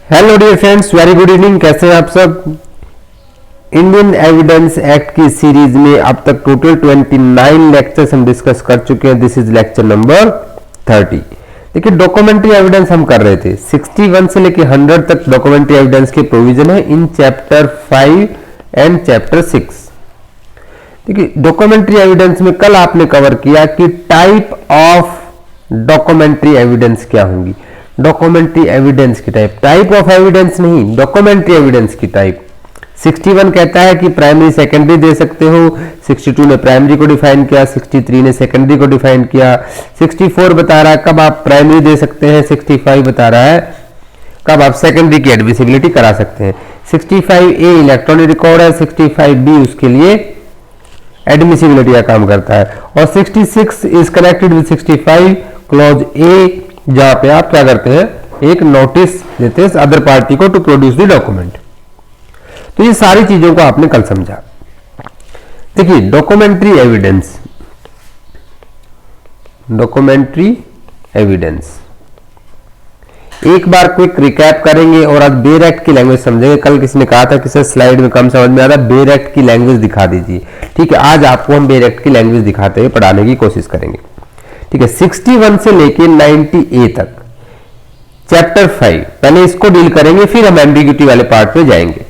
Hello dear friends, very good evening. कैसे हैं आप सब। इंडियन एविडेंस एक्ट की सीरीज में अब तक टोटल 29 लेक्चर्स हम डिस्कस कर चुके हैं। This is lecture number 30। देखिए, डॉक्यूमेंट्री एविडेंस हम कर रहे थे 61 से लेकर 100 तक डॉक्यूमेंट्री एविडेंस के प्रोविजन है इन चैप्टर 5 एंड चैप्टर 6। देखिए, डॉक्यूमेंट्री एविडेंस में कल आपने कवर किया कि टाइप ऑफ डॉक्यूमेंट्री एविडेंस क्या होंगी। डॉक्यूमेंट्री एविडेंस की टाइप ऑफ एविडेंस नहीं, डॉक्यूमेंट्री एविडेंस की टाइप। 61 कहता है कि प्राइमरी सेकेंडरी दे सकते हो, 62 ने प्राइमरी को डिफाइन किया, 63 ने सेकेंडरी को डिफाइन किया, 64 बता रहा है कब आप प्राइमरी दे सकते हैं, 65 बता रहा है कब आप सेकेंडरी की एडमिसिबिलिटी करा सकते हैं। 65A इलेक्ट्रॉनिक रिकॉर्ड है, 65B उसके लिए एडमिसिबिलिटी का काम करता है, और 66 is connected with 65 clause A, जहां पे आप क्या करते हैं, एक नोटिस देते हैं अदर पार्टी को टू प्रोड्यूस द डॉक्यूमेंट। तो ये सारी चीजों को आपने कल समझा। देखिए, डॉक्यूमेंट्री एविडेंस एक बार क्विक रिकैप करेंगे और आज बेयर एक्ट की लैंग्वेज समझेंगे। कल किसी ने कहा था कि सर स्लाइड में कम समझ में आ रहा है, बेयर एक्ट की लैंग्वेज दिखा दीजिए। ठीक है, आज आपको हम बेयर एक्ट की लैंग्वेज दिखाते हुए पढ़ाने की कोशिश करेंगे। ठीक है, 61 से लेके 90A तक चैप्टर 5 पहले इसको डील करेंगे, फिर हम एम्बिग्यूटी वाले पार्ट पे जाएंगे।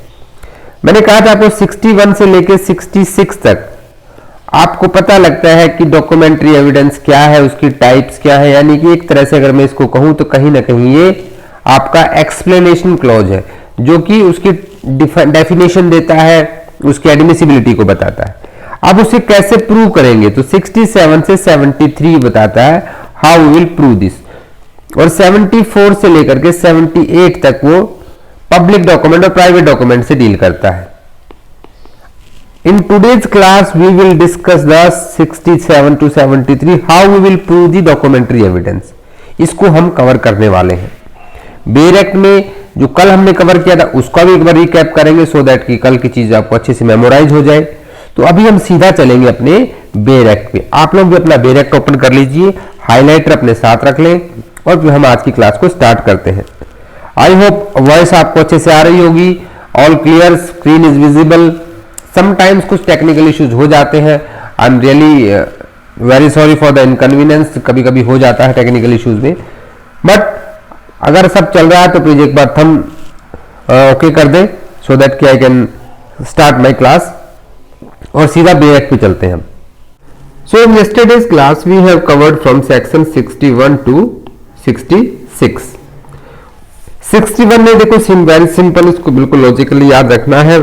मैंने कहा था आपको 61 से लेके 66 तक आपको पता लगता है कि डॉक्यूमेंट्री एविडेंस क्या है, उसकी टाइप्स क्या है। यानी कि एक तरह से अगर मैं इसको कहूं तो कहीं ना कहीं ये आपका एक्सप्लेनेशन क्लॉज है, जो कि उसकी डेफिनेशन देता है, उसकी एडमिसिबिलिटी को बताता है। अब उसे कैसे प्रूव करेंगे, तो 67 से 73 बताता है how we will prove this, और 74 से लेकर के 78 तक वो पब्लिक डॉक्यूमेंट और प्राइवेट डॉक्यूमेंट से डील करता है। In today's class we will discuss the 67 to 73 how we will prove the documentary evidence. इसको हम कवर करने वाले हैं। बेयर एक्ट में जो कल हमने कवर किया था उसका भी एक बार रिकैप करेंगे, सो दैट कि कल की चीज आपको अच्छे से मेमोराइज हो जाए। तो अभी हम सीधा चलेंगे अपने बेयर एक्ट पे। आप लोग भी अपना बेयर एक्ट ओपन कर लीजिए, हाइलाइटर अपने साथ रख लें, और फिर हम आज की क्लास को स्टार्ट करते हैं। आई होप वॉइस आपको अच्छे से आ रही होगी। All clear, screen is visible. Sometimes कुछ टेक्निकल इश्यूज हो जाते हैं, I am really very sorry for the inconvenience. कभी कभी हो जाता है टेक्निकल इश्यूज में, बट अगर सब चल रहा है तो प्लीज एक बार थम ओके कर दें, सो दैट कि I can start my class. और सीधा बेयर एक्ट पे चलते हैं हम। So in yesterday's class we have covered from section 61 to 66। 61 में देखो वेरी सिंपल, इसको बिल्कुल लॉजिकली याद रखना है।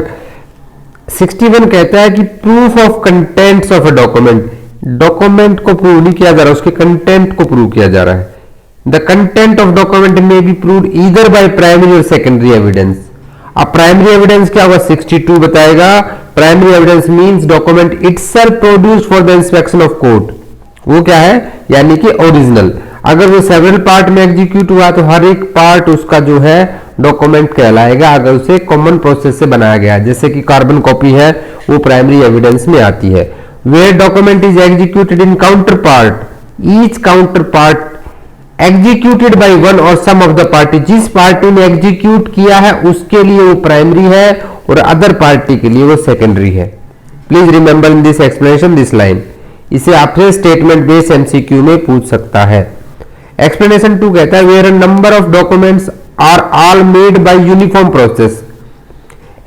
61 कहता है कि proof of contents of a document. Document को प्रूव नहीं किया जा रहा, उसके कंटेंट को प्रूव किया जा रहा है। द कंटेंट ऑफ डॉक्यूमेंट में be proved either by primary और सेकेंडरी एविडेंस। अब प्राइमरी एविडेंस क्या होगा, 62 बताएगा। Primary evidence means document itself produced for the inspection of court. वो क्या है, यानी कि ओरिजिनल। अगर वो सेवरल पार्ट में एग्जीक्यूट हुआ तो हर एक पार्ट उसका जो है डॉक्यूमेंट कहलाएगा, अगर उसे कॉमन प्रोसेस से बनाया गया है। जैसे कि कार्बन कॉपी है, वो प्राइमरी एविडेंस में आती है। Where document is executed in counter part, each counter part executed by one or some of the party. जिस पार्टी ने एग्जीक्यूट किया है उसके लिए वो प्राइमरी है और अदर पार्टी के लिए वो सेकेंडरी है। Please remember in this explanation this line. इसे आपसे स्टेटमेंट बेस्ड एमसीक्यू में पूछ सकता है। एक्सप्लेनेशन 2 कहता है where a number of documents are all made by uniform process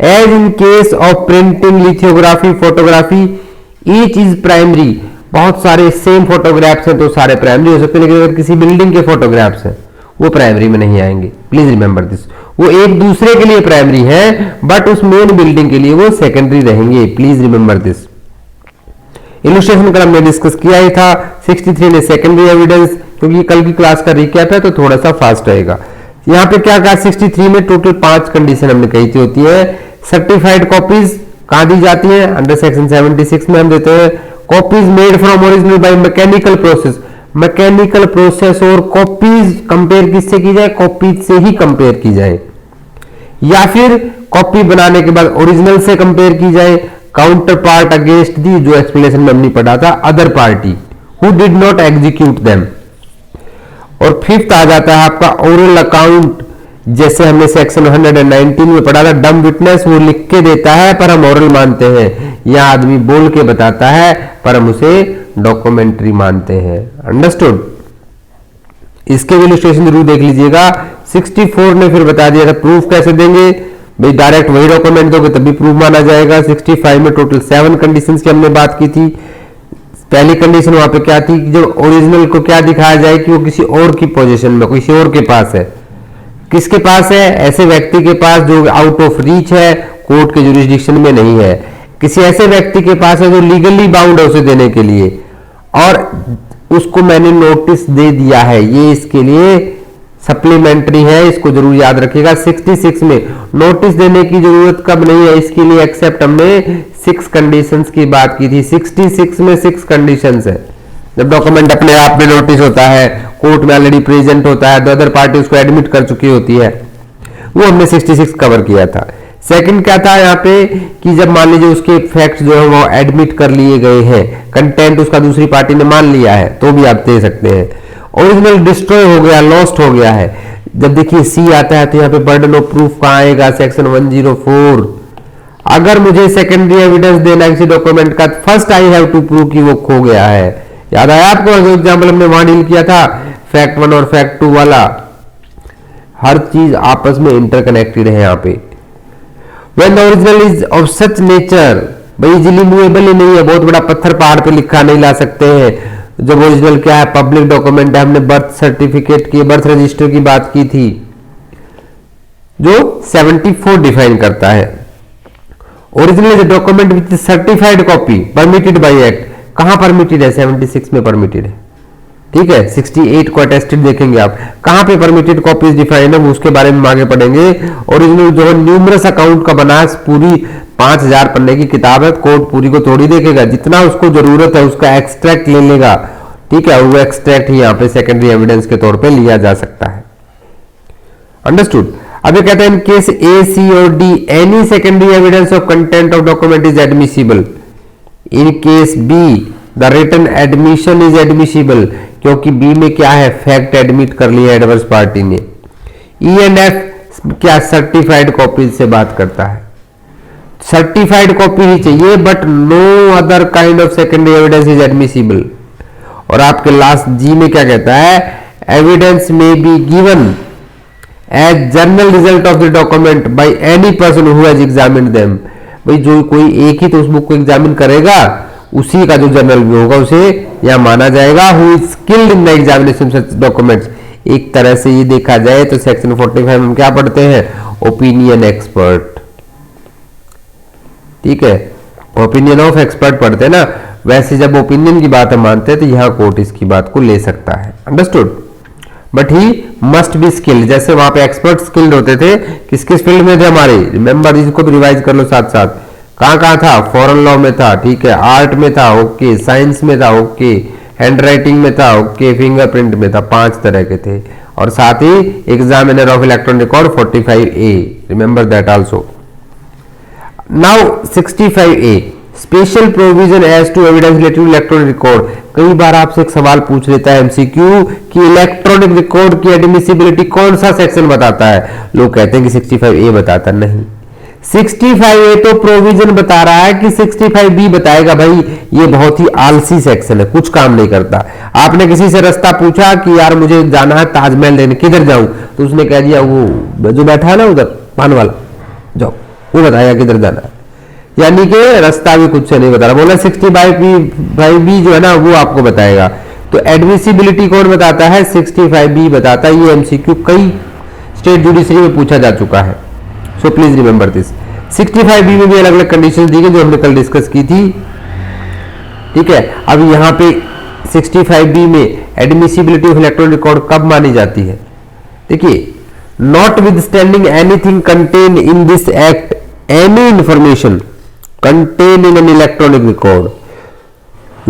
as in case of printing, lithography, photography, each is primary. बहुत सारे सेम फोटोग्राफ्स हैं तो सारे प्राइमरी हो सकते हैं, लेकिन अगर किसी बिल्डिंग के फोटोग्राफ्स हैं वो प्राइमरी में नहीं आएंगे। Please remember this. वो एक दूसरे के लिए प्राइमरी है, बट उस मेन बिल्डिंग के लिए वो सेकेंडरी रहेंगे। Please remember this. इलस्ट्रेशन कल हमने डिस्कस किया ही था। 63 ने सेकेंडरी एविडेंस, क्योंकि कल की क्लास का रिकैप है तो थोड़ा सा फास्ट रहेगा। यहाँ पे क्या कहा, 63 में टोटल 5 कंडीशन हमने कही थी होती है। सर्टिफाइड कॉपीज कहां दी जाती है, अंडर सेक्शन 76 में हम देते हैं। Copies made from original by mechanical process. Mechanical process और कॉपीज कंपेयर किससे की जाए, कॉपीज से ही कंपेयर की जाए, या फिर कॉपी बनाने के बाद ओरिजिनल से कंपेयर की जाए। काउंटर पार्ट अगेंस्ट दी, जो एक्सप्लेनेशन में हमने पढ़ा था, other party who did not execute them. और फिफ्थ आ जाता है आपका ओरल अकाउंट जैसे हमने सेक्शन 119 में पढ़ा था, डम विटनेस वो लिख के देता है पर हम ओरल मानते हैं, या आदमी बोल के बताता है पर हम उसे डॉक्यूमेंट्री मानते हैं। अंडरस्टूड। इसके इलस्ट्रेशन जरूर देख लीजिएगा। 64 ने फिर बता दिया था प्रूफ कैसे देंगे भाई, डायरेक्ट वही डॉक्यूमेंट दोगे तभी प्रूफ माना जाएगा। 65 में टोटल 7 कंडीशंस की हमने बात की थी। पहली कंडीशन वहां पे क्या थी कि जो ओरिजिनल को क्या दिखाया जाए कि वो किसी और की पोजीशन में, किसी और के पास है। किसके पास है? ऐसे व्यक्ति के पास जो आउट ऑफ रीच है, कोर्ट के जुरिस्डिक्शन में नहीं है। किसी ऐसे व्यक्ति के पास है जो लीगली बाउंड है उसे देने के लिए, और उसको मैंने नोटिस दे दिया है, ये इसके लिए सप्लीमेंट्री है, इसको जरूर याद रखिएगा। 66 में नोटिस देने की जरूरत कब नहीं है इसके लिए, एक्सेप्ट हमने 6 कंडीशंस की बात की थी। 66 में 6 कंडीशंस है। जब डॉक्यूमेंट अपने आप में नोटिस होता है, कोर्ट में ऑलरेडी प्रेजेंट होता है, द अदर पार्टी उसको एडमिट कर चुकी होती है, वो हमने 66 कवर किया था। सेकंड क्या था यहाँ पे कि जब मान लीजिए उसके फैक्ट्स जो है वो एडमिट कर लिए गए हैं, कंटेंट उसका दूसरी पार्टी ने मान लिया है, तो भी आप दे सकते हैं। ओरिजिनल डिस्ट्रॉय हो गया, लॉस्ट हो गया है। जब देखिए सी आता है तो यहाँ पे बर्डन ऑफ प्रूफ कहाँ आएगा? सेक्शन 104। अगर मुझे सेकेंडरी एविडेंस देना किसी डॉक्यूमेंट का, first I have to prove कि वो खो गया है। याद आया आपको एग्जाम्पल हमने वहां डील किया था, फैक्ट 1 और फैक्ट 2 वाला। हर चीज आपस में इंटरकनेक्टेड है यहाँ पे। When the original is of such nature, भाई इजिली मूवेबल ही नहीं है, बहुत बड़ा पत्थर पहाड़ पे लिखा नहीं ला सकते हैं। जब ओरिजिनल क्या है? पब्लिक डॉक्यूमेंट है। हमने बर्थ सर्टिफिकेट की, बर्थ रजिस्टर की बात की थी जो 74 डिफाइन करता है। Original document with certified copy permitted by act, कहां परमिटेड है? 76 में परमिटेड है। ठीक है, 68 को अटेस्टेड देखेंगे आप, कहां पे परमिटेड कॉपीज डिफाइन है, उसके बारे में आगे पढ़ेंगे। ओरिजिनल जो न्यूमरस अकाउंट का बना है, पूरी 5000 पन्ने की किताब है, कोर्ट पूरी को थोड़ी देखेगा, जितना उसको जरूरत है उसका एक्सट्रैक्ट ले लेगा। ठीक है, वो एक्सट्रैक्ट ही यहाँ पे सेकेंडरी एविडेंस के तौर पे लिया जा सकता है। अंडरस्टूड। अब ये कहते हैं इन केस ए, सी और D any secondary evidence of content of document is admissible. In case B the written admission is admissible, क्योंकि बी में क्या है? फैक्ट एडमिट कर लिया एडवर्स पार्टी ने। ई एंड एफ क्या? सर्टिफाइड कॉपी से बात करता है, सर्टिफाइड कॉपी ही चाहिए, but no other kind of secondary evidence is admissible. और आपके लास्ट जी में क्या कहता है? एविडेंस में be given as general result of the document by any person who has examined them. भाई जो कोई एक ही तो उस बुक को एग्जामिन करेगा, उसी का जो जर्नल भी होगा उसे यह माना जाएगा। Who is skilled in the examination such documents. एक तरह से ये देखा जाए तो सेक्शन 45 में क्या पढ़ते हैं? Opinion expert. ठीक है, ओपिनियन ऑफ एक्सपर्ट पढ़ते हैं ना, वैसे जब ओपिनियन की बात हम मानते हैं तो यहां कोर्ट इसकी बात को ले सकता है। Understood. But he must be skilled, जैसे वहां पे एक्सपर्ट स्किल्ड होते थे, किस किस फील्ड में थे हमारे? रिमेंबर, इसको भी रिवाइज कर लो साथ साथ। कहां कहां था? फॉरेन लॉ में था, ठीक है, आर्ट में था, ओके, साइंस में था, ओके, हैंड राइटिंग में था, ओके, फिंगरप्रिंट में था। 5 तरह के थे। और साथ ही examiner of electronic record 45A, remember that also. Now 65A special provision as to evidence related to electronic record. कई बार आपसे एक सवाल पूछ लेता है एमसीक्यू कि इलेक्ट्रॉनिक रिकॉर्ड की एडमिसिबिलिटी कौन सा सेक्शन बताता है? लोग कहते हैं कि 65A बताता, नहीं, 65A तो प्रोविजन बता रहा है कि 65B बताएगा। भाई ये बहुत ही आलसी सेक्शन है, कुछ काम नहीं करता। आपने किसी से रास्ता पूछा कि यार मुझे जाना है ताजमहल लेने, किधर जाऊं? तो उसने कह दिया वो जो बैठा है ना उधर पान वाला, जाओ, वो बताएगा किधर जाना है। यानी कि रास्ता भी खुद से नहीं बता रहा। बोला 65B जो है ना वो आपको बताएगा। तो एडमिसिबिलिटी कौन बताता है? 65B बताता है। ये एमसीक्यू कई स्टेट जुडिशरी में पूछा जा चुका है, so please remember this. 65B में भी अलग अलग कंडीशन दी गई जो हमने कल डिस्कस की थी। ठीक है, अब यहाँ पे 65B में एडमिसिबिलिटी ऑफ इलेक्ट्रॉनिक रिकॉर्ड कब मानी जाती है? देखिए, not with standing anything contain in this act any information contained in an electronic record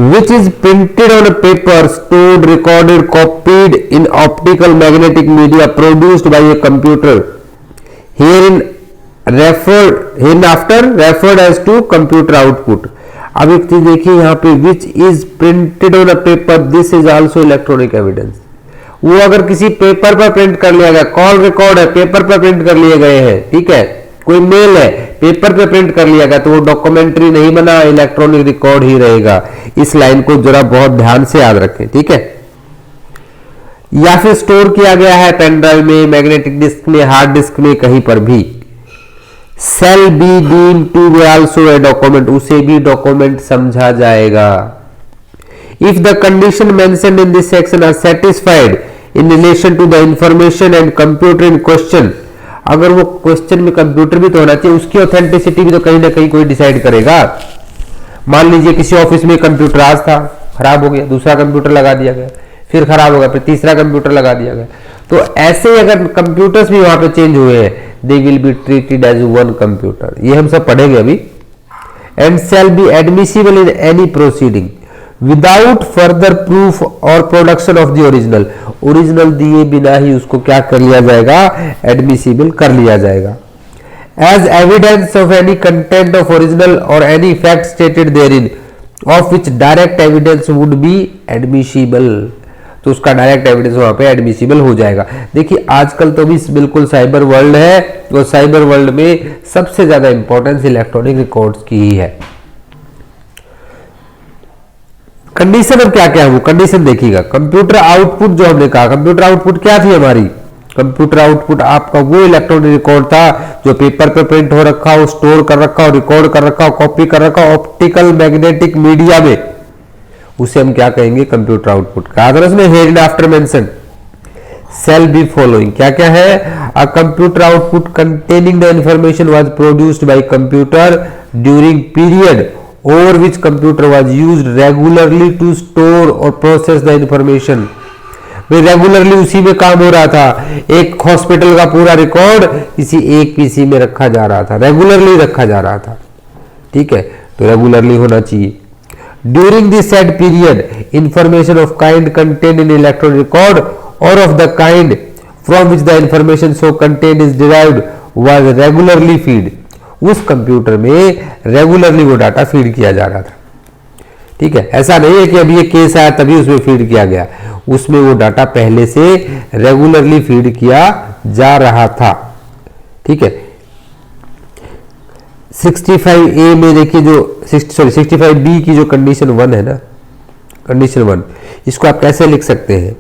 which is printed on a paper, stored, recorded, copied in optical magnetic media produced by a computer, hereinafter referred as to computer output। अब एक चीज देखिए यहाँ पे which is printed on a paper, this is also electronic evidence। वो अगर किसी paper पर प्रिंट कर लिया गया, कॉल रिकॉर्ड है पेपर पर प्रिंट कर लिए गए हैं, ठीक है, कोई मेल है पेपर पे प्रिंट कर लिया गया, तो वो डॉक्यूमेंट्री नहीं बना, इलेक्ट्रॉनिक रिकॉर्ड ही रहेगा। इस लाइन को जरा बहुत ध्यान से याद रखें, ठीक है। या फिर स्टोर किया गया है पेन ड्राइव में, मैग्नेटिक डिस्क में, हार्ड डिस्क में, कहीं पर भी, shall be deemed to be also a document, उसे भी डॉक्यूमेंट समझा जाएगा। If the condition mentioned in this section are satisfied in relation to the information and computer in question, अगर वो क्वेश्चन में कंप्यूटर भी तो होना चाहिए, उसकी ऑथेंटिसिटी भी तो कहीं ना कहीं कोई डिसाइड करेगा। मान लीजिए किसी ऑफिस में कंप्यूटर आज था, खराब हो गया, दूसरा कंप्यूटर लगा दिया गया, फिर खराब हो गया, फिर तीसरा कंप्यूटर लगा दिया गया, तो ऐसे ही अगर कंप्यूटर्स भी वहां पे चेंज हुए हैं, they will be treated as one computer, ये हम सब पढ़ेंगे अभी। And shall be admissible in any proceeding without further proof or production of the original, original दिए बिना ही उसको क्या कर लिया जाएगा, एडमिसिबल कर लिया जाएगा। As evidence of any content of original or any fact stated therein of which direct evidence would be admissible, तो उसका डायरेक्ट एविडेंस वहां पे एडमिसिबल हो जाएगा। देखिए आजकल तो भी बिल्कुल साइबर वर्ल्ड है, और साइबर वर्ल्ड में सबसे ज्यादा इंपॉर्टेंस इलेक्ट्रॉनिक रिकॉर्ड्स की ही है। कंडीशन अब क्या क्या है, वो कंडीशन देखिएगा। कंप्यूटर आउटपुट जो हमने कहा, कंप्यूटर आउटपुट क्या थी हमारी, कंप्यूटर आउटपुट आपका वो इलेक्ट्रॉनिक रिकॉर्ड था जो पेपर पर प्रिंट हो रखा हो, स्टोर कर रखा हो, रिकॉर्ड कर रखा हो, कॉपी कर रखा हो ऑप्टिकल मैग्नेटिक मीडिया में, उसे हम क्या कहेंगे, कंप्यूटर आउटपुट। कहा था उसमें head and after mention shall be following, क्या क्या है, a computer output containing the information was produced by computer during period over which computer was used regularly to store or process the information। भाई regularly उसी में काम हो रहा था, एक हॉस्पिटल का पूरा रिकॉर्ड किसी एक पीसी में रखा जा रहा था, रेगुलरली रखा जा रहा था, ठीक है, तो रेगुलरली होना चाहिए। During this said period information of kind contained in electronic record or of the kind from which the information so contained is derived was regularly feed, उस कंप्यूटर में रेगुलरली वो डाटा फीड किया जा रहा था, ठीक है। ऐसा नहीं है कि अभी ये केस आया तभी उसमें फीड किया गया, उसमें वो डाटा पहले से रेगुलरली फीड किया जा रहा था, ठीक है। 65A में देखिए जो 65B की जो कंडीशन 1 है ना, कंडीशन 1, इसको आप कैसे लिख सकते हैं,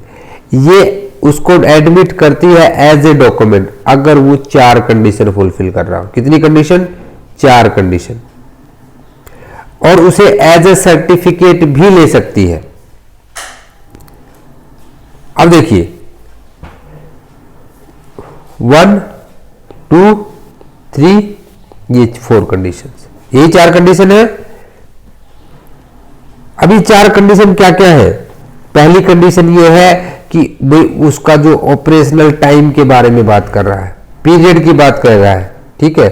ये उसको एडमिट करती है एज ए डॉक्यूमेंट अगर वो 4 कंडीशन फुलफिल कर रहा हो। कितनी कंडीशन, 4 कंडीशन, और उसे एज ए सर्टिफिकेट भी ले सकती है। अब देखिए 1 2 3 ये 4 कंडीशन, ये 4 कंडीशन है। अभी 4 कंडीशन क्या क्या है, पहली कंडीशन ये है कि उसका जो ऑपरेशनल टाइम के बारे में बात कर रहा है, पीरियड की बात कर रहा है, ठीक है,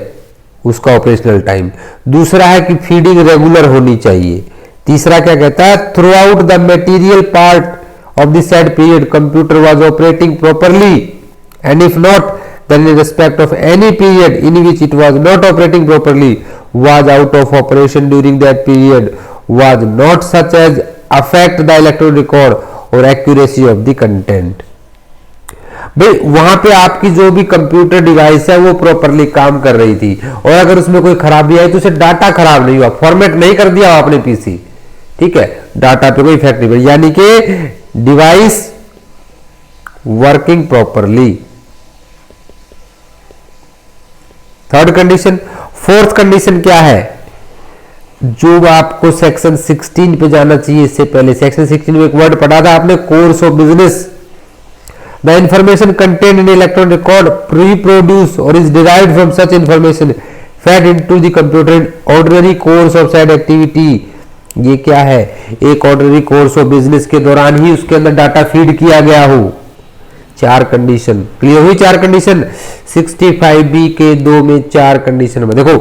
उसका ऑपरेशनल टाइम। दूसरा है कि फीडिंग रेगुलर होनी चाहिए। तीसरा क्या कहता है, throughout the material part of the said period computer was operating properly and if not then in respect of any period in which it was not operating properly was out of operation during that period was not such as affect the electronic record or accuracy of the content. भाई वहां पे आपकी जो भी computer device है वो properly काम कर रही थी, और अगर उसमें कोई खराबी आई तो उसे डाटा खराब नहीं हुआ, फॉर्मेट नहीं कर दिया आपने पीसी, ठीक है, डाटा पे कोई इफेक्ट नहीं पड़ा, यानी कि device working properly. Third condition. Fourth condition क्या है, जो आपको सेक्शन 16 पे जाना चाहिए इससे पहले, सेक्शन 16 में एक वर्ड पढ़ा था आपने, course of business. The information content in electronic record reproduce or is derived from such information fed into the computer in ordinary course of said activity. ये क्या है, एक ऑर्डिनरी कोर्स ऑफ बिजनेस के दौरान ही उसके अंदर डाटा फीड किया गया हो। 4 कंडीशन क्लियर हुई। 4 कंडीशन 65B के 2 में 4 कंडीशन में। देखो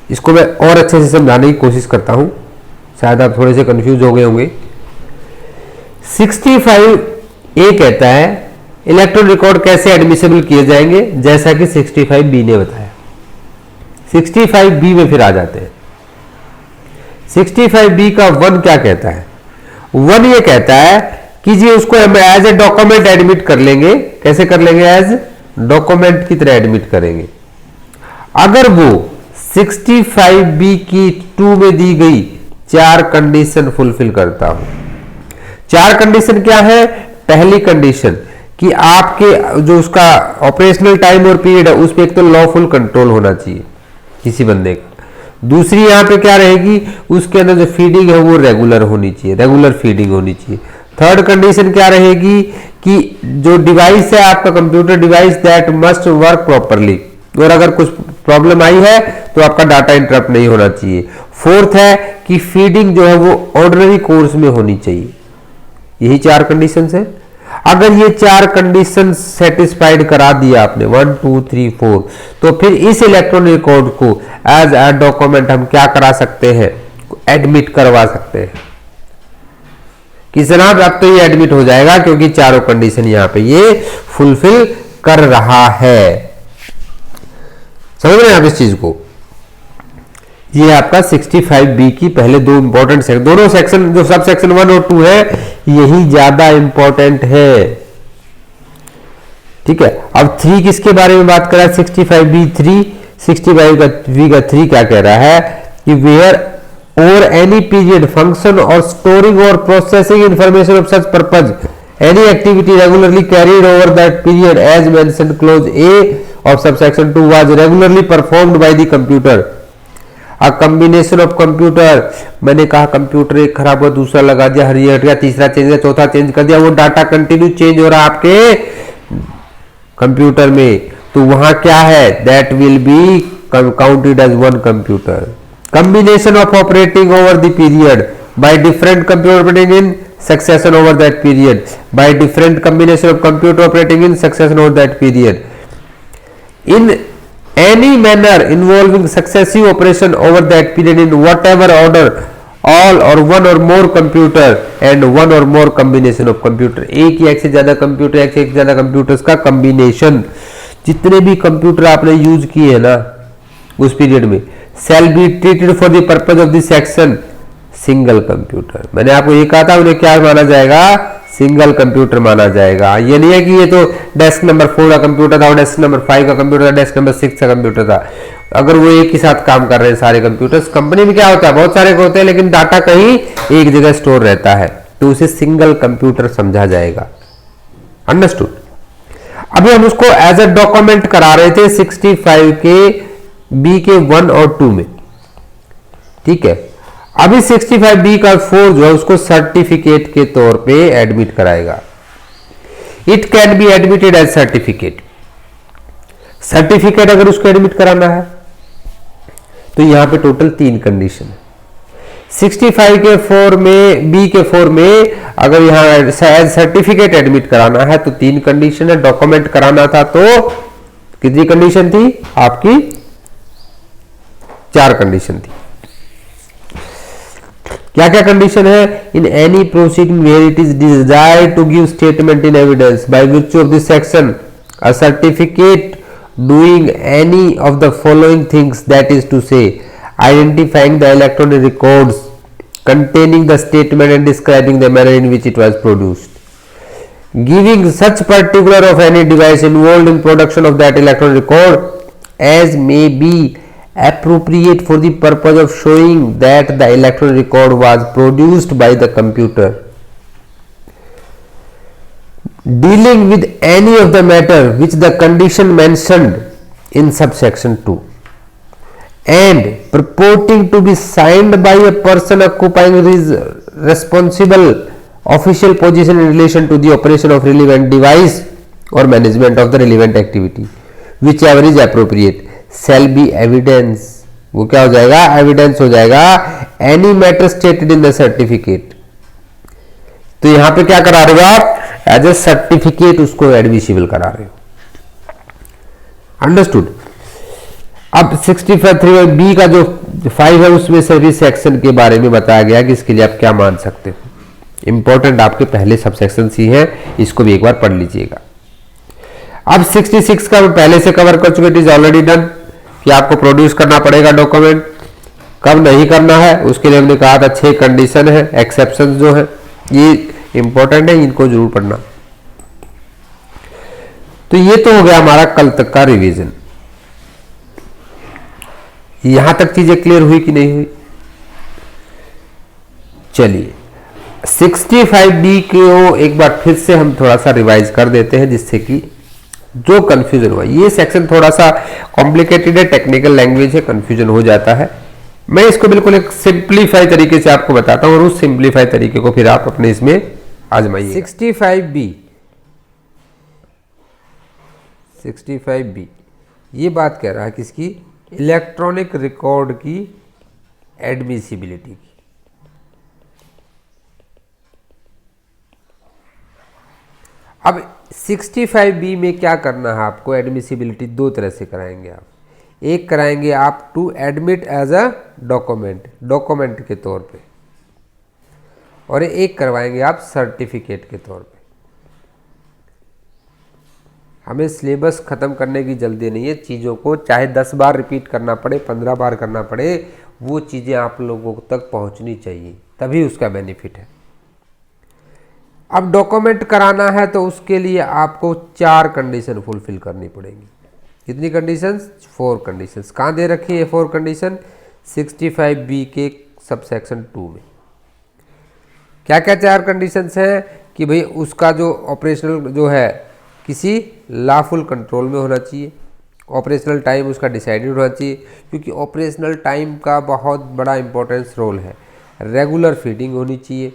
इसको मैं और अच्छे से समझाने की कोशिश करता हूं, शायद आप थोड़े से कंफ्यूज हो गए होंगे। 65A कहता है इलेक्ट्रॉनिक रिकॉर्ड कैसे एडमिसिबल किए जाएंगे, जैसा कि 65B ने बताया। 65B में फिर आ जाते हैं। 65B का 1 क्या कहता है, 1 ये कहता है कीजिए, उसको हम एज ए डॉक्यूमेंट एडमिट कर लेंगे। कैसे कर लेंगे? एज डॉक्यूमेंट की तरह एडमिट करेंगे। अगर वो 65B की 2 में दी गई 4 कंडीशन फुलफिल करता हो। 4 कंडीशन क्या है? पहली कंडीशन कि आपके जो उसका ऑपरेशनल टाइम और पीरियड है उस पर एक तो लॉफुल कंट्रोल होना चाहिए किसी बंदे का। दूसरी यहां पे क्या रहेगी? उसके अंदर जो फीडिंग है वो रेगुलर होनी चाहिए, रेगुलर फीडिंग होनी चाहिए। थर्ड कंडीशन क्या रहेगी कि जो डिवाइस है आपका computer device that must work properly, और अगर कुछ प्रॉब्लम आई है तो आपका डाटा इंटरप्ट नहीं होना चाहिए। फोर्थ है कि फीडिंग जो है वो ऑर्डिनरी कोर्स में होनी चाहिए। यही 4 कंडीशन है। अगर ये 4 कंडीशन सेटिस्फाइड करा दिया आपने 1 2 3 4, तो फिर इस इलेक्ट्रॉनिक रिकॉर्ड को एज ए डॉक्यूमेंट हम क्या करा सकते हैं? एडमिट करवा सकते हैं कि जनाब अब तो ये एडमिट हो जाएगा क्योंकि चारों कंडीशन यहां पे ये फुलफिल कर रहा है। समझ रहे हैं आप इस चीज को? ये आपका 65B की पहले 2 इंपॉर्टेंट सेक्शन, दोनों सेक्शन जो सब सेक्शन 1 और 2 है यही ज्यादा इंपॉर्टेंट है। ठीक है, अब 3 किसके बारे में बात कर रहा है? 65B3। 65B का 3 क्या कह रहा है कि where or any period function or storing or processing information of such purpose any activity regularly carried over that period as mentioned clause A of subsection 2 was regularly performed by the computer. A combination of computer, मैंने कहा computer एक खराब हुआ, दूसरा लगा दिया, हरी हट गया, तीसरा चेंज किया, चौथा चेंज कर दिया, वो डाटा कंटिन्यू चेंज हो रहा है आपके कंप्यूटर में, तो वहां क्या है? That will be counted as one computer. Combination of operating over the period by different computer operating in succession over that period by different combination of computer operating in succession over that period in any manner involving successive operation over that period in whatever order, all or one or more computer and one or more combination of computer। एक या एक से ज्यादा computer, एक से एक ज्यादा computers का कॉम्बिनेशन, जितने भी कंप्यूटर आपने यूज किए हैं ना उस पीरियड में, shall be treated for the purpose of this section single computer. मैंने आपको ये कहा था उन्हें क्या माना जाएगा? सिंगल कंप्यूटर माना जाएगा। ये नहीं है कि ये तो डेस्क नंबर 4 का कंप्यूटर था और डेस्क नंबर 5 का कंप्यूटर था, डेस्क नंबर 6 का कंप्यूटर था। अगर वो एक ही साथ काम कर रहे हैं सारे कंप्यूटर्स, कंपनी में क्या होता है बहुत सारे होते हैं लेकिन डाटा कहीं एक जगह स्टोर रहता है, तो उसे सिंगल कंप्यूटर समझा जाएगा। अंडरस्टूड? अभी हम उसको एज ए डॉक्यूमेंट करा रहे थे 65 के B के 1 और 2 में। ठीक है, अभी 65B का 4 जो है उसको सर्टिफिकेट के तौर पे एडमिट कराएगा। It can be admitted as certificate. Certificate अगर उसको एडमिट कराना है तो यहां पे टोटल 3 कंडीशन है। 65 के 4 में, B के 4 में अगर यहां एज सर्टिफिकेट एडमिट कराना है तो 3 कंडीशन है। डॉक्यूमेंट कराना था तो कितनी कंडीशन थी आपकी? 4 कंडीशन थी। क्या क्या कंडीशन है? In any proceeding where it is desired to give statement in evidence by virtue of this section a certificate doing any of the following things, that is to say identifying the electronic records containing the statement and describing the manner in which it was produced, giving such particular of any device involved in production of that electronic record as may be appropriate for the purpose of showing that the electronic record was produced by the computer, dealing with any of the matter which the condition mentioned in subsection 2 and purporting to be signed by a person occupying his responsible official position in relation to the operation of relevant device or management of the relevant activity, whichever is appropriate, shall be evidence। वो क्या हो जाएगा? Evidence हो जाएगा। Any matter stated in the certificate, तो यहां पे क्या करा रहे हो आप? एज ए सर्टिफिकेट उसको एडमिसिबल करा रहे हो। अंडरस्टूड? अब 65(3)B का जो 5 है उसमें सर्विस सेक्शन के बारे में बताया गया कि इसके लिए आप क्या मान सकते हो। इंपॉर्टेंट आपके पहले सबसेक्शन ही है, इसको भी एक बार पढ़ लीजिएगा। अब 66 का पहले से कवर कर चुके, इट इज ऑलरेडी डन कि आपको प्रोड्यूस करना पड़ेगा डॉक्यूमेंट। कब नहीं करना है उसके लिए हमने कहा था 6 कंडीशन है, एक्सेप्शन जो है ये इंपॉर्टेंट है, इनको जरूर पढ़ना। तो ये तो हो गया हमारा कल तक का रिवीजन। यहां तक चीजें क्लियर हुई कि नहीं हुई? चलिए 65B को एक बार फिर से हम थोड़ा सा रिवाइज कर देते हैं, जिससे कि जो कंफ्यूजन हुआ, ये सेक्शन थोड़ा सा कॉम्प्लिकेटेड है, टेक्निकल लैंग्वेज है, कंफ्यूजन हो जाता है। मैं इसको बिल्कुल एक सिंप्लीफाई तरीके से आपको बताता हूं और उस सिंप्लीफाई तरीके को फिर आप अपने इसमें आजमाइए। 65B ये बात कह रहा है किसकी? इलेक्ट्रॉनिक रिकॉर्ड की एडमिसिबिलिटी की। अब 65B में क्या करना है आपको? एडमिसिबिलिटी दो तरह से कराएंगे आप। एक कराएंगे आप to admit as a document के तौर पे, और एक करवाएंगे आप सर्टिफिकेट के तौर पे। हमें सिलेबस खत्म करने की जल्दी नहीं है, चीज़ों को चाहे 10 बार रिपीट करना पड़े, 15 बार करना पड़े, वो चीज़ें आप लोगों तक पहुंचनी चाहिए, तभी उसका बेनिफिट है। अब डॉक्यूमेंट कराना है तो उसके लिए आपको 4 कंडीशन फुलफिल करनी पड़ेगी। कितनी कंडीशंस? 4 कंडीशंस। कहाँ दे रखी है 4 कंडीशन? 65B के सब सेक्शन 2 में। क्या क्या 4 कंडीशंस हैं? कि भाई उसका जो ऑपरेशनल जो है किसी लॉफुल कंट्रोल में होना चाहिए, ऑपरेशनल टाइम उसका डिसाइडेड होना चाहिए, क्योंकि ऑपरेशनल टाइम का बहुत बड़ा इंपॉर्टेंस रोल है। रेगुलर फीडिंग होनी चाहिए।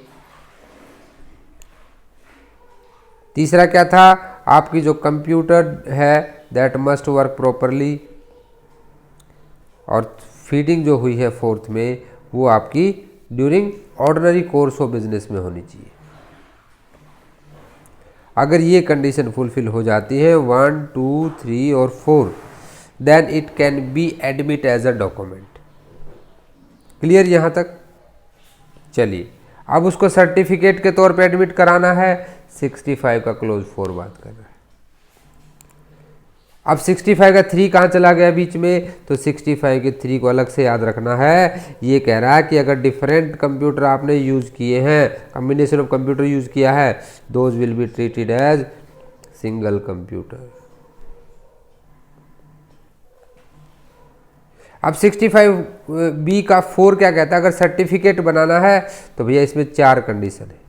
तीसरा क्या था? आपकी जो कंप्यूटर है दैट मस्ट वर्क प्रॉपरली, और फीडिंग जो हुई है 4th में वो आपकी during ordinary course of business में होनी चाहिए। अगर ये कंडीशन फुलफिल हो जाती है 1, 2, 3 और 4, then it can be admit as a document. Clear यहाँ तक? चलिए अब उसको सर्टिफिकेट के तौर पे एडमिट कराना है, 65 का क्लोज 4 बात कर रहा है। अब 65 का 3 कहाँ चला गया बीच में? तो 65 के 3 को अलग से याद रखना है। ये कह रहा है कि अगर डिफरेंट कंप्यूटर आपने यूज़ किए हैं, कम्बिनेशन ऑफ कंप्यूटर यूज़ किया है, those will be treated as single computer. अब 65B का 4 क्या कहता है? अगर सर्टिफिकेट बनाना है तो भैया इसमें 4 कंडीशन है।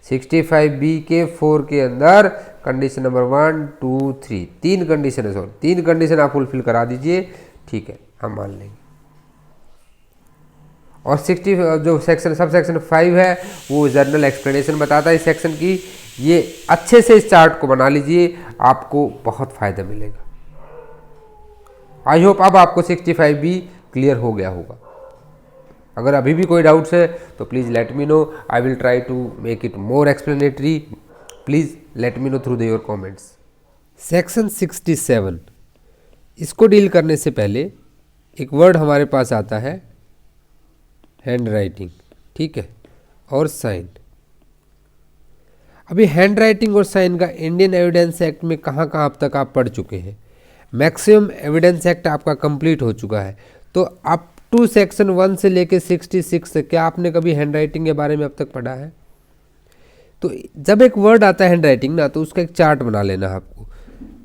65B के 4 के अंदर कंडीशन नंबर 1, 2, 3 3 कंडीशन है। सॉरी 3 कंडीशन आप फुलफिल करा दीजिए, ठीक है, हम मान लेंगे। और 60 जो सेक्शन सब सेक्शन 5 है वो जर्नल एक्सप्लेनेशन बताता है इस सेक्शन की। ये अच्छे से इस चार्ट को बना लीजिए, आपको बहुत फायदा मिलेगा। आई होप अब आपको 65B क्लियर हो गया होगा। अगर अभी भी कोई डाउट्स है तो please let me know, I will try to make it more explanatory. Please let me know through your comments. Section 67, इसको डील करने से पहले एक वर्ड हमारे पास आता है हैंड राइटिंग, ठीक है, और साइन। अभी हैंड राइटिंग और साइन का इंडियन एविडेंस एक्ट में कहाँ कहाँ अब तक आप पढ़ चुके हैं? मैक्सिमम एविडेंस एक्ट आपका कंप्लीट हो चुका है, तो अप टू सेक्शन 1 से लेके 66 से क्या आपने कभी हैंड राइटिंग के बारे में अब तक पढ़ा है? तो जब एक वर्ड आता है हैंड राइटिंग ना, तो उसका एक चार्ट बना लेना है आपको।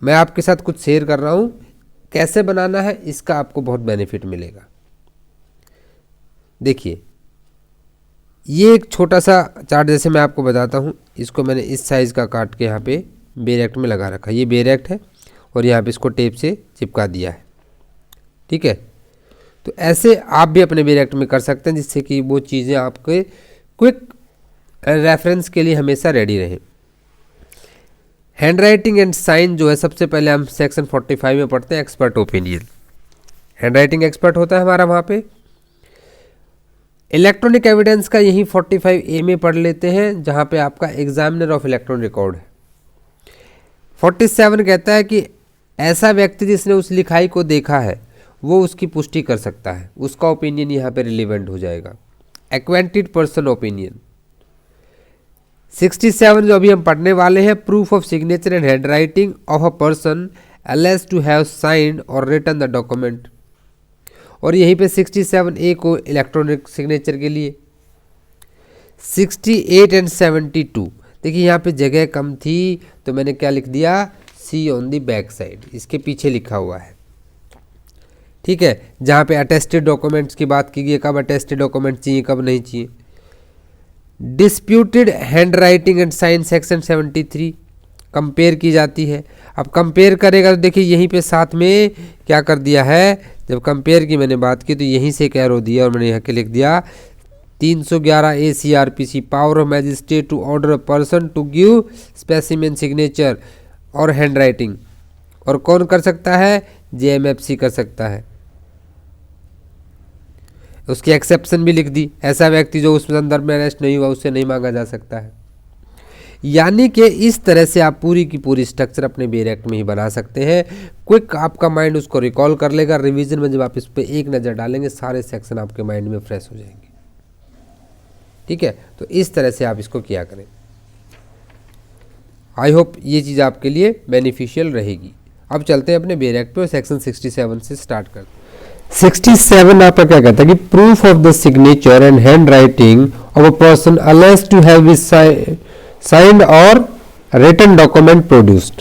मैं आपके साथ कुछ शेयर कर रहा हूँ, कैसे बनाना है इसका आपको बहुत बेनिफिट मिलेगा। देखिए ये एक छोटा सा चार्ट जैसे मैं आपको बताता हूँ, इसको मैंने इस साइज़ का काट के यहाँ पे बेरेक्ट में लगा रखा है। ये बेरेक्ट है और यहाँ पे इसको टेप से चिपका दिया है, ठीक है। तो ऐसे आप भी अपने बेरेक्ट में कर सकते हैं, जिससे कि वो चीज़ें आपके क्विक रेफरेंस के लिए हमेशा रेडी रहें। हैंड राइटिंग एंड साइन जो है, सबसे पहले हम सेक्शन 45 में पढ़ते हैं, expert opinion. Hand writing expert होता है हमारा वहाँ पे। इलेक्ट्रॉनिक एविडेंस का यही 45A में पढ़ लेते हैं, जहाँ पे आपका एग्जामिनर ऑफ इलेक्ट्रॉनिक रिकॉर्ड है। 47 कहता है कि ऐसा व्यक्ति जिसने उस लिखाई को देखा है वो उसकी पुष्टि कर सकता है, उसका ओपिनियन यहाँ पे रिलेवेंट हो जाएगा। Acquainted person opinion. 67 जो अभी हम पढ़ने वाले हैं, proof of signature and hand writing of a person alleged to have signed or written the document. और यहीं पे 67A को इलेक्ट्रॉनिक सिग्नेचर के लिए। 68 एंड 72। देखिए यहाँ पे जगह कम थी तो मैंने क्या लिख दिया, सी ऑन दी बैक साइड, इसके पीछे लिखा हुआ है। ठीक है, जहाँ पे अटेस्टेड डॉक्यूमेंट्स की बात की गई, कब अटेस्टेड डॉक्यूमेंट चाहिए कब नहीं चाहिए। Disputed hand writing and sign section 73 compare की जाती है। अब कंपेयर करेगा तो देखिए यहीं पे साथ में क्या कर दिया है, जब कंपेयर की मैंने बात की तो यहीं से एक एरो दिया और मैंने यहाँ के लिख दिया 311 ACRPC, power of magistrate to order a person to give specimen signature or hand writing. और कौन कर सकता है, JMFC कर सकता है। उसकी एक्सेप्शन भी लिख दी, ऐसा व्यक्ति जो उस संदर्भ में अरेस्ट नहीं हुआ उससे नहीं मांगा जा सकता है। यानी कि इस तरह से आप पूरी की पूरी स्ट्रक्चर अपने बेर एक्ट में ही बना सकते हैं। क्विक आपका माइंड उसको रिकॉल कर लेगा, रिवीजन में जब आप इस पर एक नज़र डालेंगे सारे सेक्शन आपके माइंड में फ्रेश हो जाएंगे। ठीक है, तो इस तरह से आप इसको किया करें। आई होप ये चीज़ आपके लिए बेनिफिशियल रहेगी। अब चलते हैं अपने बेर एक्ट पे और सेक्शन 67 से स्टार्ट करते हैं। 67 आपका क्या कहता है कि proof of the signature and hand writing of a person alleged to have signed or written document produced.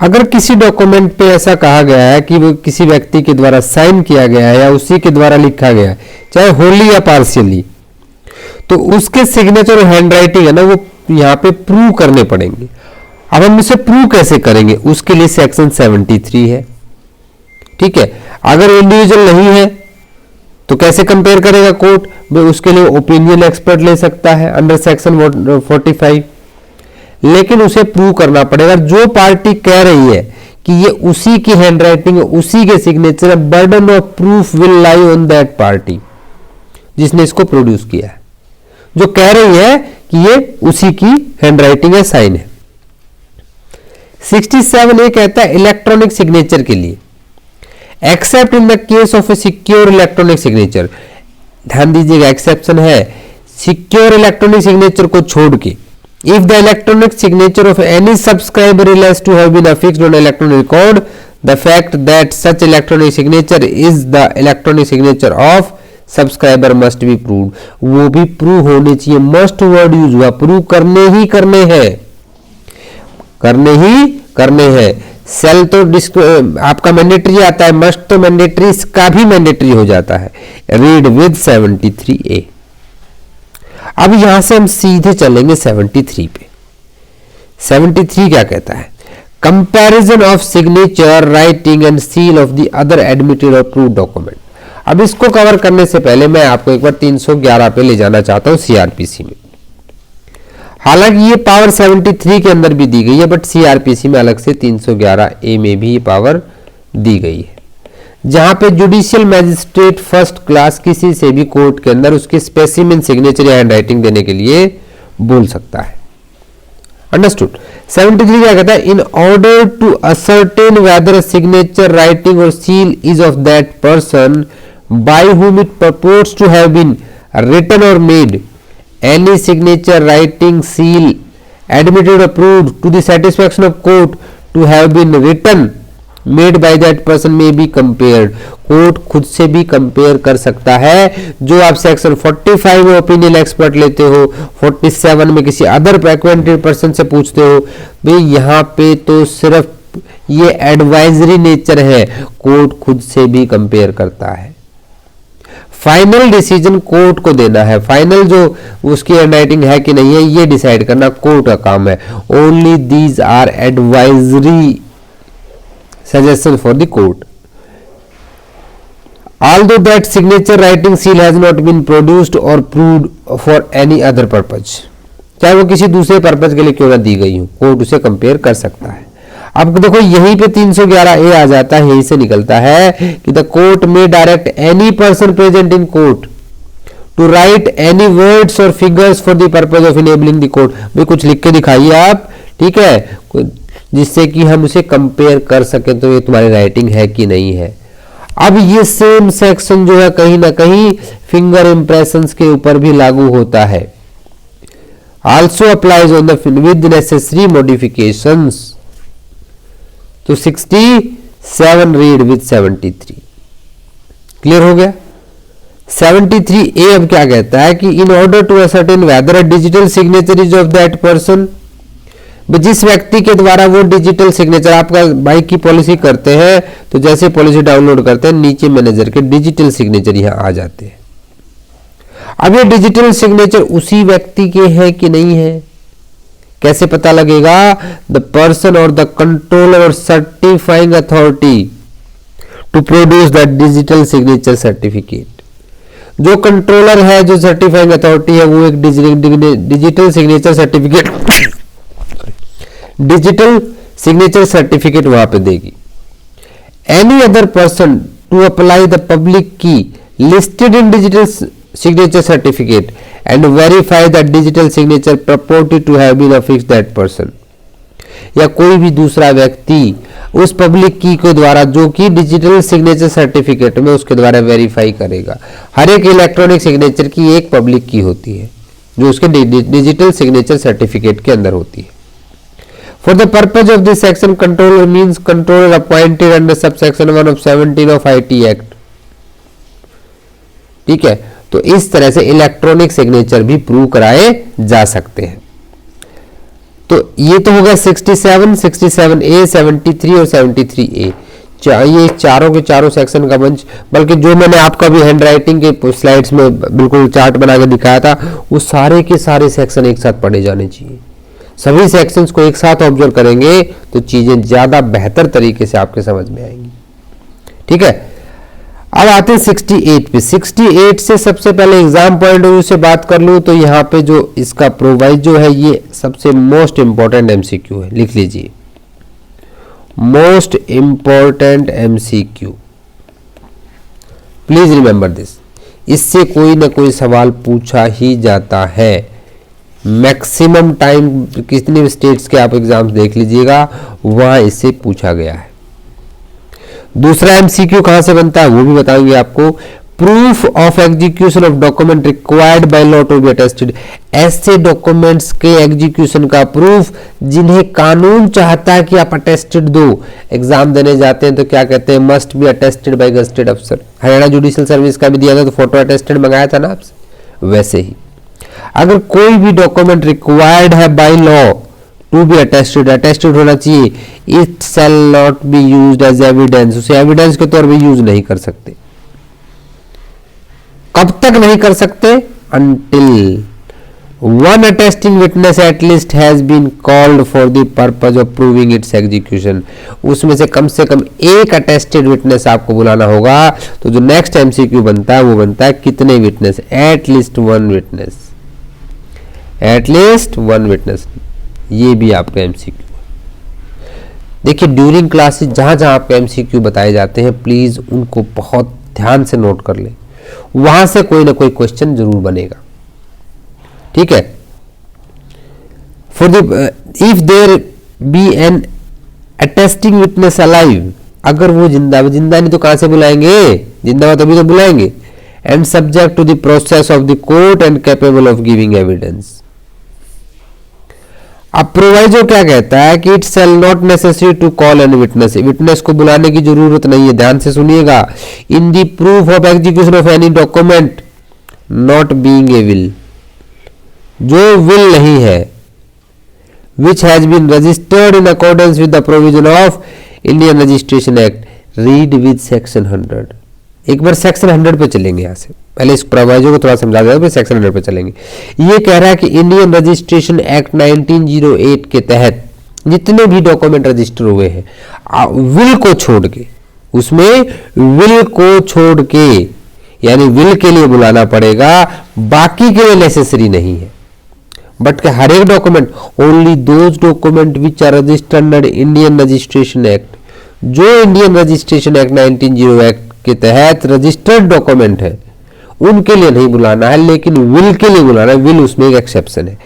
अगर किसी डॉक्यूमेंट पे ऐसा कहा गया है कि वो किसी व्यक्ति के द्वारा साइन किया गया है या उसी के द्वारा लिखा गया है, चाहे होली या पार्शियली, तो उसके सिग्नेचर और हैंड राइटिंग है ना, वो यहाँ पे प्रूव करने पड़ेंगे। अब हम इसे प्रूव कैसे करेंगे, उसके लिए सेक्शन 73 है। ठीक है, अगर इंडिविजुअल नहीं है तो कैसे कंपेयर करेगा कोर्ट, उसके लिए ओपिनियन एक्सपर्ट ले सकता है अंडर सेक्शन 45, लेकिन उसे प्रूव करना पड़ेगा। जो पार्टी कह रही है कि ये उसी की हैंड राइटिंग है, उसी के सिग्नेचर है, burden of proof will lie on that party जिसने इसको प्रोड्यूस किया है, जो कह रही है कि ये उसी की हैंड राइटिंग है, साइन है। 67 ये कहता है इलेक्ट्रॉनिक सिग्नेचर के लिए, accept in the case of A secure electronic signature. ध्यान दीजिएगा, एक्सेप्शन है सिक्योर इलेक्ट्रॉनिक सिग्नेचर को छोड़ के। If the electronic signature of any subscriber is to have been affixed on electronic record, the fact that such electronic signature is the electronic signature of subscriber must be prove. वो भी prove होने चाहिए, must word use हुआ, prove करने ही करने हैं, करने ही करने हैं। सेल तो आपका मैंडेटरी आता है, मस्ट तो मैंडेटरी, इसका भी मैंडेटरी हो जाता है। Read with 73A। अब यहां से हम सीधे चलेंगे 73 पे। 73 क्या कहता है, comparison of signature, writing and seal of the other admitted और प्रूव्ड डॉक्यूमेंट। अब इसको कवर करने से पहले मैं आपको एक बार 311 पे ले जाना चाहता हूं CRPC में। हालांकि ये पावर 73 के अंदर भी दी गई है, बट CRPC में अलग से 311A में भी ये पावर दी गई है, जहां पे जुडिशियल मैजिस्ट्रेट फर्स्ट क्लास किसी से भी कोर्ट के अंदर उसके स्पेसिमेन सिग्नेचर या हैंड राइटिंग देने के लिए बोल सकता है। अंडरस्टूड। 73 क्या कहता है, in order to ascertain whether signature, writing or seal is of that person by whom it purports to have been written or made, any signature, writing, seal, admitted or proved to the satisfaction of court to have been written, made by that person may be compared। Court खुद से भी compare कर सकता है। जो आप section 45 में opinion expert लेते हो, 47 में किसी अदर एक्वेंटेड पर्सन से पूछते हो, भाई यहाँ पे तो सिर्फ ये एडवाइजरी नेचर है, कोर्ट खुद से भी कंपेयर करता है। फाइनल डिसीजन कोर्ट को देना है, फाइनल जो उसकी हैंडराइटिंग है कि नहीं है ये डिसाइड करना कोर्ट का काम है। Only these are advisory suggestion for the court. Although that signature, writing, seal has not been produced or proved for any other purpose, चाहे वो किसी दूसरे पर्पज के लिए क्यों ना दी गई हो, कोर्ट उसे कंपेयर कर सकता है। अब देखो यहीं पे 311A आ जाता है, यहीं से निकलता है कि द कोर्ट में direct any person present in court to write any words or figures for the purpose of enabling the court. भाई कुछ लिख के दिखाइए आप, ठीक है, जिससे कि हम उसे कंपेयर कर सके तो ये तुम्हारी राइटिंग है कि नहीं है। अब ये सेम सेक्शन जो है कहीं ना कहीं फिंगर इंप्रेशंस के ऊपर भी लागू होता है। Also applies on the with necessary modifications. तो 67 रीड विद 73। क्लियर हो गया। 73A अब क्या कहता है कि in order to ascertain whether a digital signature is of that person, जिस व्यक्ति के द्वारा वो डिजिटल सिग्नेचर, आपका बाइक की पॉलिसी करते हैं तो जैसे पॉलिसी डाउनलोड करते हैं नीचे मैनेजर के डिजिटल सिग्नेचर यहाँ आ जाते हैं। अब ये डिजिटल सिग्नेचर उसी व्यक्ति के हैं कि नहीं है, कैसे पता लगेगा? The person or the controller or certifying authority to produce the digital signature certificate. जो कंट्रोलर है, जो सर्टिफाइंग अथॉरिटी है, वो एक डिजिटल सिग्नेचर सर्टिफिकेट वहां पे देगी। Any other person to apply the public key listed in digital signature certificate and verify the digital signature purported to have been affixed that person, या कोई भी दूसरा व्यक्ति उस पब्लिक की के द्वारा जो कि डिजिटल सिग्नेचर सर्टिफिकेट में उसके द्वारा वेरीफाई करेगा। हर एक इलेक्ट्रॉनिक सिग्नेचर की एक पब्लिक की होती है जो उसके डिजिटल सिग्नेचर सर्टिफिकेट के अंदर होती है। For the purpose of this section controller means controller appointed under subsection 1 of 17 of IT act. ठीक है, तो इस तरह से इलेक्ट्रॉनिक सिग्नेचर भी प्रूव कराए जा सकते हैं। तो ये तो होगा 67, 67A, 73 और 73A, ये चारों के चारों सेक्शन का बंच। बल्कि जो मैंने आपका भी हैंड राइटिंग के स्लाइड्स में बिल्कुल चार्ट बना के दिखाया था, वो सारे के सारे सेक्शन एक साथ पढ़े जाने चाहिए। सभी सेक्शंस को एक साथ ऑब्जर्व करेंगे तो चीजें ज्यादा बेहतर तरीके से आपके समझ में आएंगी। ठीक है, अब आते हैं 68 पे। 68 से सबसे पहले एग्जाम पॉइंट ऑफ व्यू से बात कर लूं तो यहाँ पे जो इसका प्रोवाइजो है ये सबसे मोस्ट इंपॉर्टेंट एमसीक्यू है, लिख लीजिए, most important MCQ. Please remember this, इससे कोई ना कोई सवाल पूछा ही जाता है। मैक्सिमम टाइम कितने भी स्टेट्स के आप एग्जाम्स देख लीजिएगा, वहां इससे पूछा गया है। दूसरा एमसीक्यू कहां से बनता है वो भी बताएंगे आपको। Proof of execution of document required by law to be attested, ऐसे डॉक्यूमेंट्स के एग्जीक्यूशन का प्रूफ जिन्हें कानून चाहता है कि आप अटेस्टेड दो। एग्जाम देने जाते हैं तो क्या कहते हैं, must be attested bye gazetted अफसर। हरियाणा जुडिशियल सर्विस का भी दिया था तो फोटो अटेस्टेड मंगाया था ना आपसे, वैसे ही अगर कोई भी डॉक्यूमेंट रिक्वायर्ड है by law to be attested होना चाहिए, it shall not be used as evidence, उसे एविडेंस के तौर पे यूज नहीं कर सकते। कब तक नहीं कर सकते? until one attesting witness at least has been called for the purpose of proving its execution। उसमें से कम एक अटेस्टेड विटनेस आपको बुलाना होगा। तो जो नेक्स्ट एमसीक्यू बनता है वो बनता है कितने witness? At least one witness, at least one witness. ये भी आपका एमसीक्यू। देखिए ड्यूरिंग क्लासेस जहां जहां आपके एमसीक्यू बताए जाते हैं प्लीज उनको बहुत ध्यान से नोट कर ले, वहां से कोई ना कोई क्वेश्चन जरूर बनेगा। ठीक है, for the if there be an attesting witness alive, अगर वो जिंदा नहीं तो कहां से बुलाएंगे? जिंदा तभी तो बुलाएंगे। And subject to the process of the court and capable of giving evidence. अब प्रोवाइजो क्या कहता है कि it shall not necessary to call an witness, witness को बुलाने की जरूरत नहीं है। ध्यान से सुनिएगा। In the proof of execution of any document not being a will, जो विल नहीं है, which has been registered in accordance with the provision of Indian registration act, read with section 100। एक बार सेक्शन 100 पे चलेंगे। यहां से पहले इस प्रोवाइजो को थोड़ा समझा देगा, फिर सेक्शन 100 पे चलेंगे। ये कह रहा है कि इंडियन रजिस्ट्रेशन एक्ट 1908 के तहत जितने भी डॉक्यूमेंट रजिस्टर हुए हैं विल को छोड़ के, उसमें विल को छोड़ के, यानी विल के लिए बुलाना पड़ेगा, बाकी के लिए नेसेसरी नहीं है। बट हर एक document, only those document which are registered under Indian registration act, जो इंडियन रजिस्ट्रेशन एक्ट 1908 एक्ट के तहत रजिस्टर्ड डॉक्यूमेंट है उनके लिए नहीं बुलाना है, लेकिन विल के लिए बुलाना है। विल उसमें एक एक्सेप्शन है,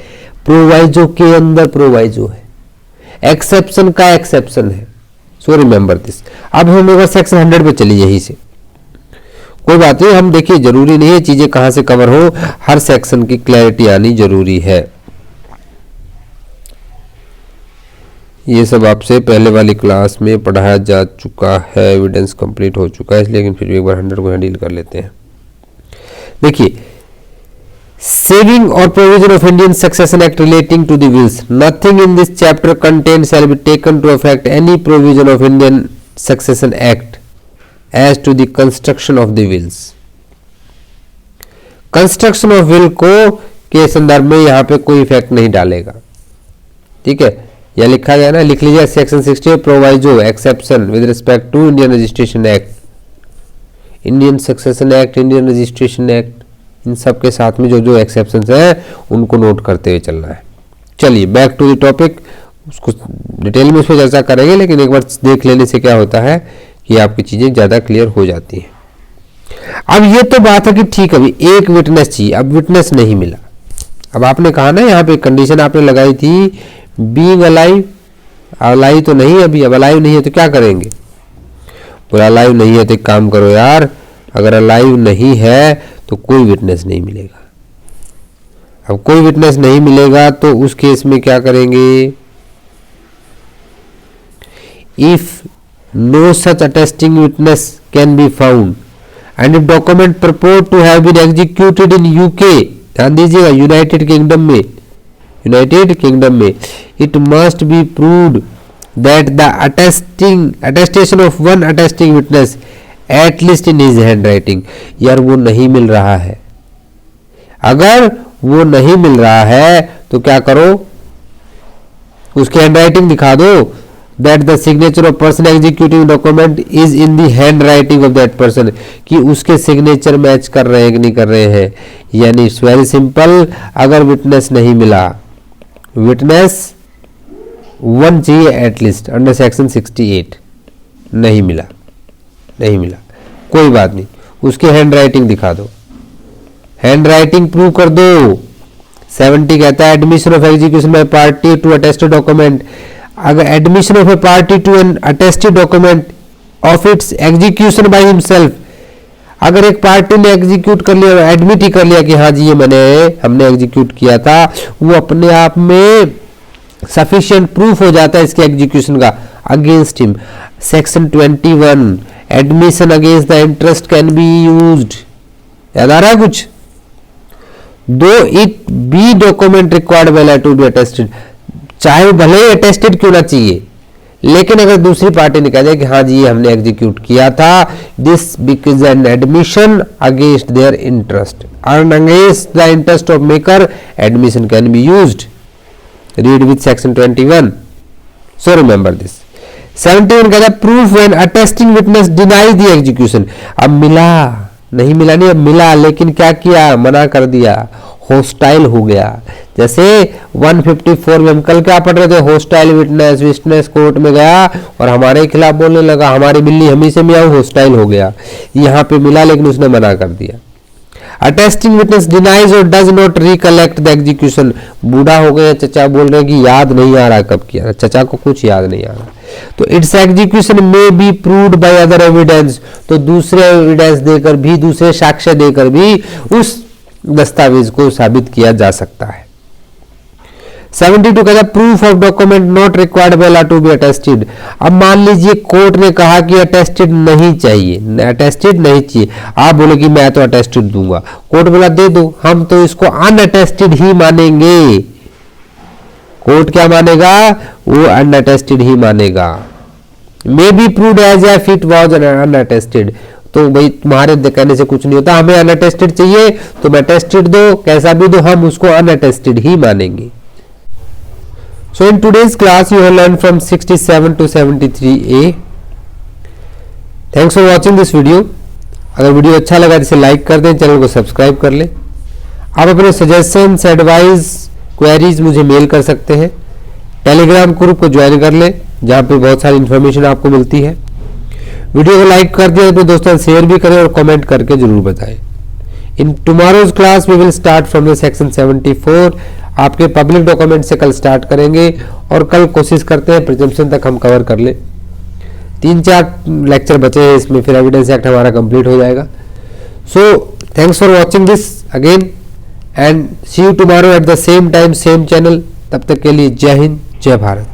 प्रोवाइजो के अंदर प्रोवाइजो है, एक्सेप्शन का एक्सेप्शन है। So remember this. अब हम एक बार सेक्शन 100 पे चलिए। यहीं से कोई बात नहीं, हम देखिए जरूरी नहीं है चीजें कहां से कवर हो, हर सेक्शन की क्लैरिटी आनी जरूरी है। ये सब आपसे पहले वाली क्लास में पढ़ाया जा चुका है, एविडेंस कंप्लीट हो चुका है, लेकिन फिर भी एक बार 100 को हैंडल कर लेते हैं। देखिए, सेविंग और provision of Indian succession act relating to the wills, nothing in this chapter content shall be taken to affect any provision of Indian succession act as to the construction of the wills. Construction of will को के संदर्भ में यहां पे कोई effect नहीं डालेगा, ठीक है। यह लिखा गया ना, लिख लीजिए section 60 proviso exception with respect to Indian registration act, Indian succession act, Indian registration act, इन सब के साथ में जो जो एक्सेप्शंस है उनको नोट करते हुए चलना है। चलिए बैक टू द टॉपिक, उसको डिटेल में उस पर चर्चा करेंगे, लेकिन एक बार देख लेने से क्या होता है कि आपकी चीजें ज्यादा क्लियर हो जाती हैं। अब ये तो बात है कि ठीक, अभी एक विटनेस चाहिए, अब विटनेस नहीं मिला। अब आपने कहा ना, यहाँ पे कंडीशन आपने लगाई थी बीइंग अलाइव, अलाइव तो नहीं अभी, अब अलाइव नहीं है तो क्या करेंगे, बोला अलाइव नहीं है तो एक काम करो यार, अगर अलाइव नहीं है तो कोई विटनेस नहीं मिलेगा। अब कोई विटनेस नहीं मिलेगा तो उस केस में क्या करेंगे, if no such attesting witness can be found and if document propose to have been executed in UK, ध्यान दीजिएगा यूनाइटेड किंगडम में, यूनाइटेड किंगडम में, it must be proved that the attestation of one attesting witness at least in his hand writing. यार वो नहीं मिल रहा है, अगर वो नहीं मिल रहा है तो क्या करो, उसके हैंड राइटिंग दिखा दो, that the signature of person executing document is in the hand writing of that person, कि उसके सिग्नेचर मैच कर रहे हैं कि नहीं कर रहे हैं। यानी इट्स वेरी सिंपल, अगर विटनेस नहीं मिला, विटनेस वन चाहिए एटलीस्ट अंडर सेक्शन 68, नहीं मिला, नहीं मिला, कोई बात नहीं, उसके हैंड राइटिंग दिखा दो, हैंड राइटिंग प्रूव कर दो। 70 कहता है admission of execution by party to attested document, अगर admission of a party to an attested document of its execution by himself, अगर एक पार्टी ने एग्जीक्यूट कर लिया, एडमिट ही कर लिया कि हाँ जी ये हमने एग्जीक्यूट किया था, वो अपने आप में सफिशिएंट प्रूफ हो जाता है इसके एग्जीक्यूशन का against him. Section 21 admission against the interest can be used, याद आ रहा है कुछ, though it be document required well to be attested, चाहे वो भले ही अटेस्टेड क्यों ना चाहिए, लेकिन अगर दूसरी पार्टी ने कह दिया कि हाँ जी ये हमने एग्जीक्यूट किया था, this because an admission against their interest, earn against the interest of maker, admission can be used, read with section 21, so remember this. 71 कहता है proof when attesting witness deny the execution, अब मिला नहीं मिला नहीं, अब मिला लेकिन क्या किया, मना कर दिया, होस्टाइल हो गया। जैसे 154 में हम कल क्या पढ़ रहे थे, होस्टाइल विटनेस, विटनेस कोर्ट में गया और हमारे खिलाफ बोलने लगा, हमारी बिल्ली हम ही से मियाऊ, होस्टाइल हो गया। यहाँ पे मिला लेकिन उसने मना कर दिया। अटेस्टिंग विटनेस डिनाइज और does not recollect the execution, बूढ़ा हो गया चचा, बोल रहे हैं कि याद नहीं आ रहा कब किया, चचा को कुछ याद नहीं आ रहा, तो it's execution may be proved by other evidence, तो दूसरे एविडेंस देकर भी, दूसरे साक्ष्य देकर भी उस दस्तावेज को साबित किया जा सकता है। 72 कहता है proof of document not required by law to be attested, अब मान लीजिए कोर्ट ने कहा कि अटेस्टेड नहीं चाहिए, अटेस्टेड नहीं चाहिए, आप बोले कि मैं तो अटेस्टेड दूंगा, कोर्ट बोला दे दो, हम तो इसको अनअटेस्टेड ही मानेंगे, कोर्ट क्या मानेगा, वो अनअटेस्टेड ही मानेगा। May be proved as if it was unattested, तो भाई तुम्हारे कहने से कुछ नहीं होता, हमें अनअटेस्टेड चाहिए, तुम अटेस्टेड दो, कैसा भी दो, हम उसको अनअटेस्टेड ही मानेंगे। So in today's class you have learned from 67 to 73A. Thanks for watching this video. अगर वीडियो अच्छा लगा तो इसे लाइक कर दें, चैनल को सब्सक्राइब कर लें। आप अपने सजेशंस, एडवाइस, क्वेरीज मुझे मेल कर सकते हैं। टेलीग्राम ग्रुप को ज्वाइन कर लें जहाँ पे बहुत सारी इन्फॉर्मेशन आपको मिलती है। वीडियो को लाइक कर दिया अपने दोस्तों शेयर भी करें और कमेंट करके जरूर बताएं। In tomorrow's class we will start from the section 74, आपके पब्लिक डॉक्यूमेंट से कल स्टार्ट करेंगे और कल कोशिश करते हैं प्रिजम्पशन तक हम कवर कर ले। 3-4 लेक्चर बचे हैं इसमें, फिर एविडेंस एक्ट हमारा कंप्लीट हो जाएगा। So thanks for watching this again and see you tomorrow at the same time same channel. तब तक के लिए जय हिंद, जय भारत।